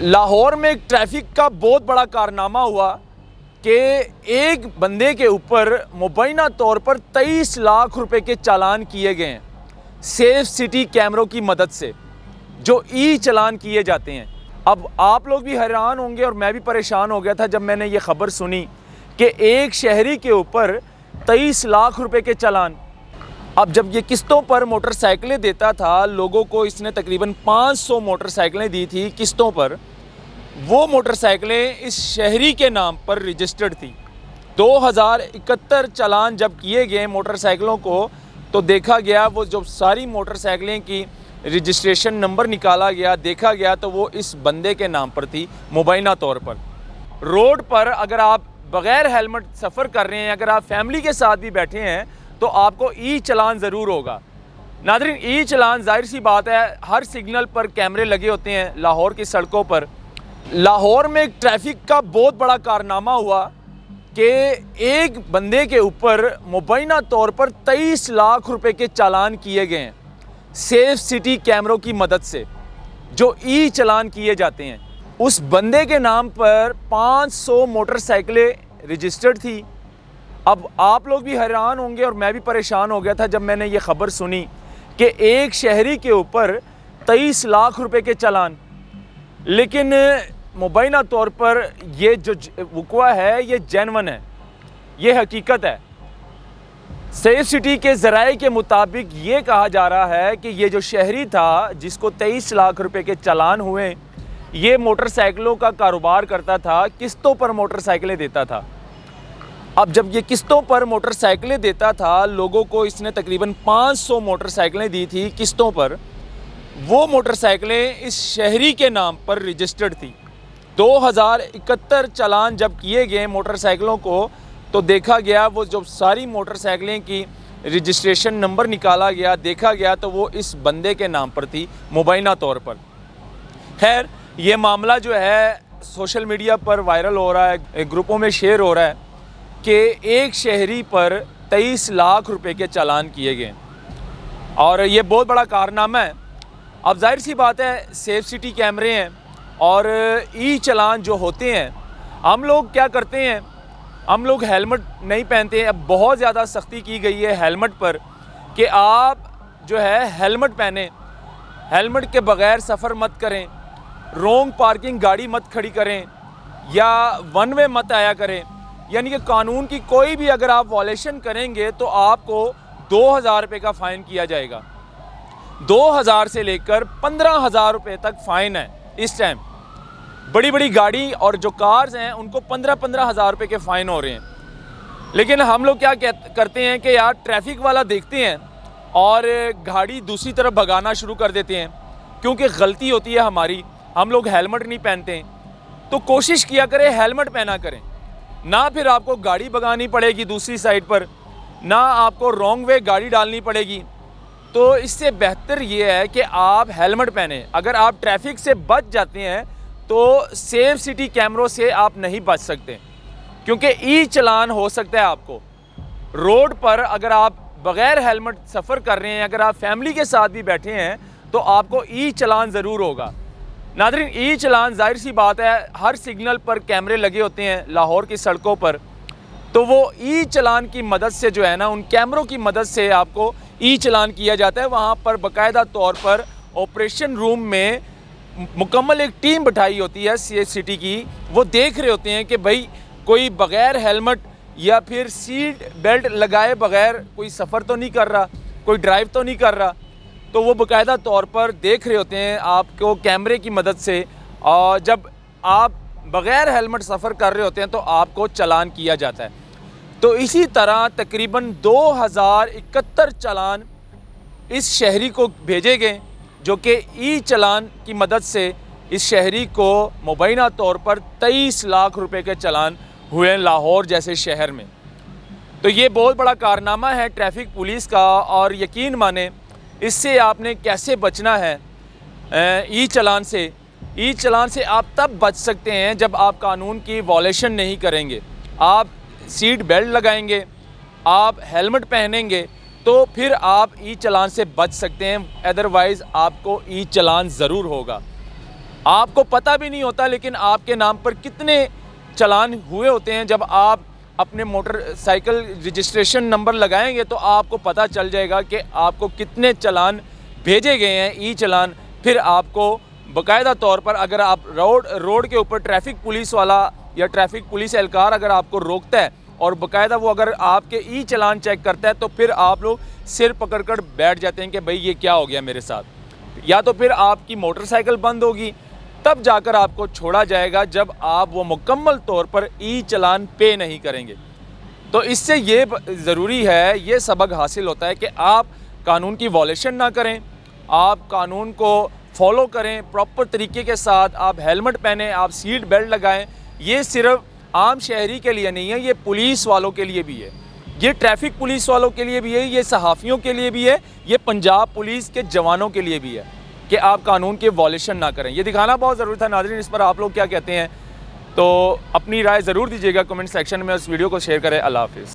लाहौर में एक ट्रैफिक का बहुत बड़ा कारनामा हुआ कि एक बंदे के ऊपर मुबैना तौर पर 23 लाख रुपए के चालान किए गए हैं सेफ सिटी कैमरों की मदद से, जो ई चालान किए जाते हैं। अब आप लोग भी हैरान होंगे और मैं भी परेशान हो गया था जब मैंने ये खबर सुनी कि एक शहरी के ऊपर 23 लाख रुपए के चालान। अब जब ये किस्तों पर मोटरसाइकिलें देता था लोगों को, इसने तकरीबन 500 मोटरसाइकिलें दी थी किस्तों पर। वो मोटरसाइकिलें इस शहरी के नाम पर रजिस्टर्ड थी। 2071 चालान जब किए गए मोटरसाइकिलों को तो देखा गया वो जो सारी मोटरसाइकिलें की रजिस्ट्रेशन नंबर निकाला गया, देखा गया तो वो इस बंदे के नाम पर थी मुबैना तौर पर। रोड पर अगर आप बग़ैर हेलमेट सफ़र कर रहे हैं, अगर आप फैमिली के साथ भी बैठे हैं तो आपको ई चालान ज़रूर होगा। नाज़रीन, ई चालान जाहिर सी बात है, हर सिग्नल पर कैमरे लगे होते हैं लाहौर की सड़कों पर। लाहौर में एक ट्रैफिक का बहुत बड़ा कारनामा हुआ कि एक बंदे के ऊपर मुबैना तौर पर 23 लाख रुपए के चालान किए गए हैं सेफ सिटी कैमरों की मदद से, जो ई चालान किए जाते हैं। उस बंदे के नाम पर 500 मोटरसाइकिलें रजिस्टर्ड थी। अब आप लोग भी हैरान होंगे और मैं भी परेशान हो गया था जब मैंने ये खबर सुनी कि एक शहरी के ऊपर 23 लाख रुपए के चालान। लेकिन मुबैना तौर पर ये जो वक़्वा है ये जेन्युइन है, ये हकीकत है। सेफ सिटी के ज़राए के मुताबिक ये कहा जा रहा है कि ये जो शहरी था जिसको 23 लाख रुपए के चालान हुए, ये मोटरसाइकिलों का कारोबार करता था, किस्तों पर मोटरसाइकिलें देता था। अब जब ये किस्तों पर मोटरसाइकिलें देता था लोगों को, इसने तकरीबन 500 मोटरसाइकिलें दी थी किस्तों पर। वो मोटरसाइकिलें इस शहरी के नाम पर रजिस्टर्ड थी। 2071 चालान जब किए गए मोटरसाइकिलों को तो देखा गया वो जो सारी मोटरसाइकिलें की रजिस्ट्रेशन नंबर निकाला गया, देखा गया तो वो इस बंदे के नाम पर थी मुबैना तौर पर। खैर, ये मामला जो है सोशल मीडिया पर वायरल हो रहा है, ग्रुपों में शेयर हो रहा है कि एक शहरी पर 23 लाख रुपए के चालान किए गए और ये बहुत बड़ा कारनामा है। अब जाहिर सी बात है, सेफ सिटी कैमरे हैं और ई चालान जो होते हैं, हम लोग क्या करते हैं, हम लोग हेलमेट नहीं पहनते हैं। अब बहुत ज़्यादा सख्ती की गई है हेलमेट पर कि आप जो है हेलमेट पहने, हेलमेट के बग़ैर सफ़र मत करें, रॉन्ग पार्किंग गाड़ी मत खड़ी करें या वन वे मत आया करें। यानी कि कानून की कोई भी अगर आप वॉलेशन करेंगे तो आपको 2000 रुपये का फ़ाइन किया जाएगा। 2000 से लेकर 15,000 रुपये तक फ़ाइन है इस टाइम। बड़ी बड़ी गाड़ी और जो कार्स हैं उनको 15-15 हज़ार रुपये के फ़ाइन हो रहे हैं। लेकिन हम लोग क्या करते हैं कि यार ट्रैफिक वाला देखते हैं और गाड़ी दूसरी तरफ भगाना शुरू कर देते हैं, क्योंकि गलती होती है हमारी, हम लोग हेलमेट नहीं पहनते। तो कोशिश किया करें हेलमेट पहना करें, ना फिर आपको गाड़ी भगानी पड़ेगी दूसरी साइड पर, ना आपको रॉन्ग वे गाड़ी डालनी पड़ेगी। तो इससे बेहतर ये है कि आप हेलमेट पहने। अगर आप ट्रैफिक से बच जाते हैं तो सेफ सिटी कैमरों से आप नहीं बच सकते, क्योंकि ई चालान हो सकता है आपको। रोड पर अगर आप बग़ैर हेलमेट सफ़र कर रहे हैं, अगर आप फैमिली के साथ भी बैठे हैं तो आपको ई चालान ज़रूर होगा। नाज़रीन, ई चालान जाहिर सी बात है, हर सिग्नल पर कैमरे लगे होते हैं लाहौर की सड़कों पर। तो वो ई चालान की मदद से जो है ना, उन कैमरों की मदद से आपको ई चालान किया जाता है। वहाँ पर बाकायदा तौर पर ऑपरेशन रूम में मुकम्मल एक टीम बिठाई होती है सेफ सिटी की। वो देख रहे होते हैं कि भाई कोई बग़ैर हेलमेट या फिर सीट बेल्ट लगाए बग़ैर कोई सफ़र तो नहीं कर रहा, कोई ड्राइव तो नहीं कर रहा। तो वो बाकायदा तौर पर देख रहे होते हैं आपको कैमरे की मदद से, और जब आप बग़ैर हेलमेट सफ़र कर रहे होते हैं तो आपको चालान किया जाता है। तो इसी तरह तकरीबन 2071 चालान इस शहरी को भेजे गए, जो कि ई चालान की मदद से इस शहरी को मुबैना तौर पर 23 लाख रुपए के चालान हुए लाहौर जैसे शहर में। तो ये बहुत बड़ा कारनामा है ट्रैफिक पुलिस का, और यकीन माने इससे आपने कैसे बचना है ई चालान से। ई चालान से आप तब बच सकते हैं जब आप कानून की वॉलेशन नहीं करेंगे, आप सीट बेल्ट लगाएंगे, आप हेलमेट पहनेंगे, तो फिर आप ई चालान से बच सकते हैं। अदरवाइज़ आपको ई चालान ज़रूर होगा। आपको पता भी नहीं होता, लेकिन आपके नाम पर कितने चालान हुए होते हैं। जब आप अपने मोटरसाइकिल रजिस्ट्रेशन नंबर लगाएंगे तो आपको पता चल जाएगा कि आपको कितने चालान भेजे गए हैं, ई चालान। फिर आपको बाकायदा तौर पर अगर आप रोड के ऊपर ट्रैफिक पुलिस वाला या ट्रैफिक पुलिस एहलकार अगर आपको रोकता है और बाकायदा वो अगर आपके ई चालान चेक करता है, तो फिर आप लोग सिर पकड़ कर बैठ जाते हैं कि भाई ये क्या हो गया मेरे साथ। या तो फिर आपकी मोटरसाइकिल बंद होगी, तब जाकर आपको छोड़ा जाएगा जब आप वो मुकम्मल तौर पर ई चालान पे नहीं करेंगे। तो इससे ये ज़रूरी है, ये सबक हासिल होता है कि आप कानून की वॉलेशन ना करें, आप कानून को फॉलो करें प्रॉपर तरीके के साथ। आप हेलमेट पहने, आप सीट बेल्ट लगाएं। ये सिर्फ आम शहरी के लिए नहीं है, ये पुलिस वालों के लिए भी है, ये ट्रैफिक पुलिस वालों के लिए भी है, ये सहाफ़ियों के लिए भी है, ये पंजाब पुलिस के जवानों के लिए भी है कि आप कानून के वॉलेशन ना करें। ये दिखाना बहुत ज़रूरी था। नाज़रीन, इस पर आप लोग क्या कहते हैं? तो अपनी राय ज़रूर दीजिएगा कमेंट सेक्शन में। उस वीडियो को शेयर करें। अल्लाह हाफ़िज़।